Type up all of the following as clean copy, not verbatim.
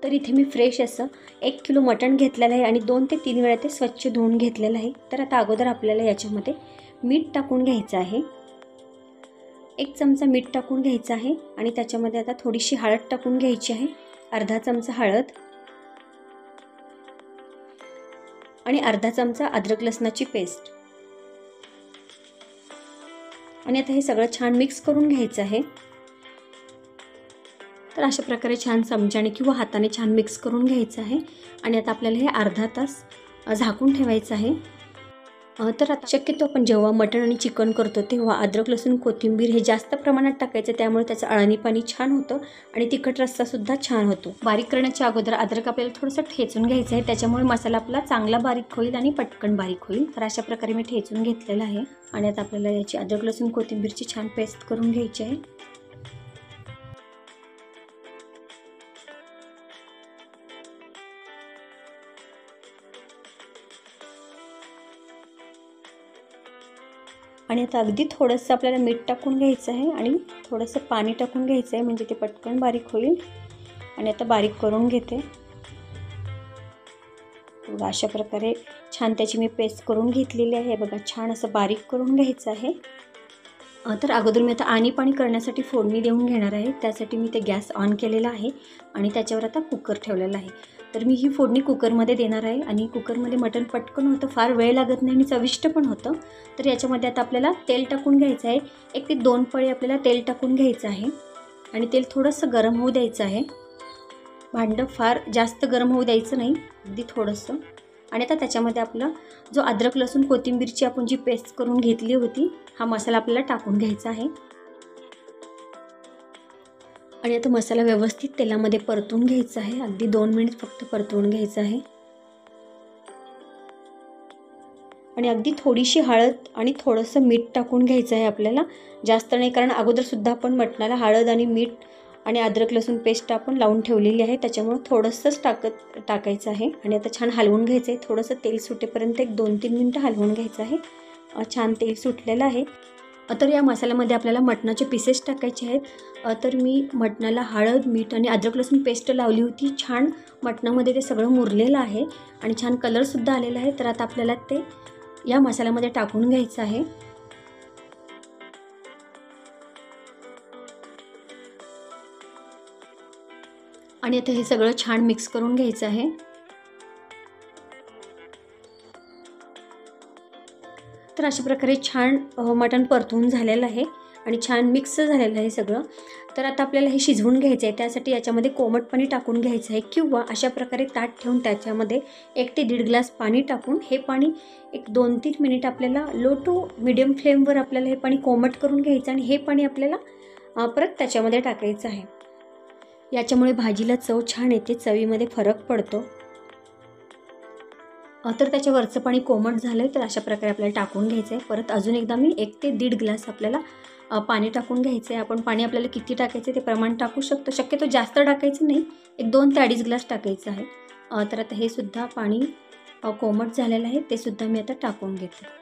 तर इथे मी फ्रेश असं 1 किलो मटण घेतलेलं आहे आणि 2 ते 3 वेळा ते स्वच्छ धुवून घेतलेलं आहे। तर आता अगोदर आपल्याला याच्यामध्ये मीठ टाकून घ्यायचं आहे। 1 चमचा मीठ टाकून घ्यायचं आहे आणि त्याच्यामध्ये आता थोडीशी हळद टाकून घ्यायची आहे। अर्धा चमचा हळद आणि अर्धा चमचा अद्रक लसणाची पेस्ट आणि आता हे सगळं छान मिक्स करून घ्यायचं आहे। तर अशा प्रकारे छान चमच्याने किंवा हाताने छान मिक्स करून घ्यायचं आहे आणि आता आपल्याला हे अर्धा तास झाकून ठेवायचं आहे। तर आता शक्यतो आपण जेव्हा मटण आणि चिकन करतो तेव्हा अद्रक लसूण कोथिंबीर हे जास्त प्रमाणात टाकायचं, त्यामुळे त्याचं अळणी पाणी छान होतं आणि तिखट रस्सा सुद्धा छान होतो। बारीक करण्याच्या अगोदर अद्रक आपल्याला थोडंसं ठेचून घ्यायचं आहे, त्याच्यामुळे मसाला आपला चांगला बारीक होईल आणि पटकन बारीक होईल। तर अशा प्रकारे मी ठेचून घेतलेलं आहे आणि आता आपल्याला याची अद्रक लसूण कोथिंबीरची छान पेस्ट करून घ्यायची आहे। आणि आता अगदी थोडंसं आपल्याला मीठ टाकून घ्यायचं आहे आणि थोडंसं पाणी टाकून घ्यायचं आहे, म्हणजे ते पटकन बारीक होईल। आणि आता बारीक करून घेते। बघा अशा प्रकारे छान त्याची मी पेस्ट करून घेतलेली आहे। बघा छान असं बारीक करून घ्यायचं आहे। तर अगोदर मी आता आणि पाणी करण्यासाठी फोडणी देऊन घेणार आहे, त्यासाठी मी ते गॅस ऑन केलेला आहे आणि त्याच्यावर आता कुकर ठेवलेला आहे। तर मी ही फोडणी कुकरमध्ये देणार आहे आणि कुकरमध्ये मटण पटकन होतं, फार वेळ लागत नाही आणि चविष्ट पण होतं। तर याच्यामध्ये आता आपल्याला तेल टाकून घ्यायचं आहे। 1 ते 2 पळी आपल्याला तेल टाकून घ्यायचं आहे आणि तेल थोडंसं गरम होऊ द्यायचं आहे। भांडं फार जास्त गरम होऊ द्यायचं नाही, अगदी थोडंसं। आणि आता त्याच्यामध्ये आपला जो अद्रक लसूण कोथिंबीरची आपण जी पेस्ट करून घेतली होती, हा मसाला आपल्याला टाकून घ्यायचा आहे आणि आता मसाला व्यवस्थित तेलामध्ये परतून घ्यायचा आहे। अगदी 2 मिनिट फक्त परतवून घ्यायचं आहे आणि अगदी थोडीशी हळद आणि थोडंसं मीठ टाकून घ्यायचं आहे आपल्याला, जास्त नाही, कारण अगोदर सुद्धा आपण मटणाला हळद आणि मीठ आणि अद्रक लसूण पेस्ट आपण लावून ठेवलेली आहे, त्याच्यामुळे थोडंसंच टाकायचं आहे। आणि आता छान हलवून घ्यायचं आहे, थोडंसं तेल सुटेपर्यंत 1-2-3 मिनिटं हलवून घ्यायचं आहे। छान तेल सुटलेलं आहे। तर या मसाल्यामध्ये आपल्याला मटणाचे पीसेस टाकायचे आहेत। तर मी मटणाला हळद मीठ आणि अद्रक लसूण पेस्ट लावली होती, छान मटणामध्ये ते सगळं मुरलेलं आहे आणि छान कलरसुद्धा आलेला आहे। तर आता आपल्याला ते या मसाल्यामध्ये टाकून घ्यायचं आहे आणि आता हे सगळं छान मिक्स करून घ्यायचं आहे। तर अशा प्रकारे छान मटण परतवून झालेलं आहे आणि छान मिक्स झालेलं आहे सगळं। तर आता आपल्याला हे शिजवून घ्यायचं आहे, त्यासाठी याच्यामध्ये कोमट पाणी टाकून घ्यायचं आहे किंवा अशा प्रकारे ताट ठेवून त्याच्यामध्ये 1 ते 1.5 ग्लास पाणी टाकून हे पाणी 2-3 मिनिट आपल्याला लो टू मिडियम फ्लेमवर आपल्याला हे पाणी कोमट करून घ्यायचं आणि हे पाणी आपल्याला परत त्याच्यामध्ये टाकायचं आहे। याच्यामुळे भाजीला चव छान येते, चवीमध्ये फरक पडतो। तर त्याच्या वरचं पाणी कोमट झालं तर अशा प्रकारे आपल्याला टाकून घ्यायचं आहे। परत अजून एकदा मी 1 ते 1.5 ग्लास आपल्याला पाणी टाकून घ्यायचं आहे। आपण पाणी आपल्याला किती टाकायचं ते प्रमाण टाकू शकतो, शक्यतो जास्त टाकायचं नाही, 2 ते 2.5 ग्लास टाकायचं आहे। तर आता हे सुद्धा पाणी कोमट झालेलं आहे, ते सुद्धा मी आता टाकून घेते।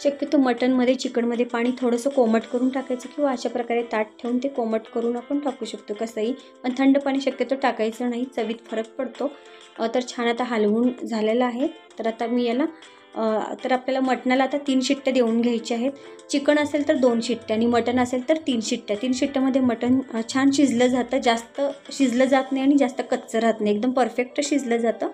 शक्यतो मटनमध्ये चिकनमध्ये पाणी थोडंसं कोमट करून टाकायचं किंवा अशा प्रकारे ताट ठेवून ते कोमट करून आपण टाकू शकतो कसंही, पण थंड पाणी शक्यतो टाकायचं नाही, चवीत फरक पडतो। तर छान आता हलवून झालेलं आहे। तर आता मी याला तर आपल्याला मटणाला आता 3 शिट्ट्या देऊन घ्यायच्या आहेत। चिकन असेल तर 2 शिट्ट्या आणि मटण असेल तर 3 शिट्ट्या। 3 शिट्ट्यामध्ये मटण छान शिजलं जातं, जास्त शिजलं जात नाही आणि जास्त कच्चं राहत नाही, एकदम परफेक्ट शिजलं जातं।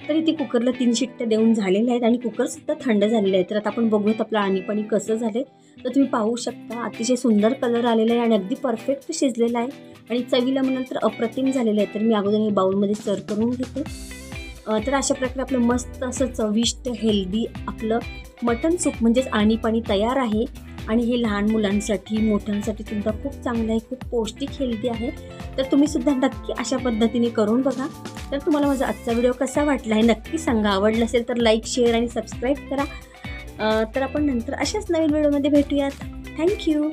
तरी ती कुकरला 3 शिट्ट्या देऊन झालेल्या आहेत आणि कुकरसुद्धा थंड झालेलं आहे। तर आता आपण बघूयात आपलं आणि पाणी कसं झालं, तर तुम्ही पाहू शकता अतिशय सुंदर कलर आलेला आहे आणि अगदी परफेक्ट शिजलेला आहे आणि चवीला म्हणाल तर अप्रतिम झालेलं आहे। तर मी अगोदर हे बाउलमध्ये सर्व करून घेते। तर अशा प्रकारे आपलं मस्त असं चविष्ट हेल्दी आपलं मटण सूप म्हणजेच आणि पाणी तयार आहे आणि हे लहान मुलांसाठी मोठ्यांसाठी सुद्धा खूप चांगलं आहे, खूप पौष्टिक हेल्दी आहे। तर तुम्ही सुद्धा नक्की अशा पद्धतीने करून बघा। तर तुम्हाला माझा आजचा व्हिडिओ कसा वाटला आहे नक्की सांगा, आवडला असेल तर लाईक शेअर आणि सबस्क्राईब करा। तर आपण नंतर अशाच नवीन व्हिडिओमध्ये भेटूयात। थँक्यू।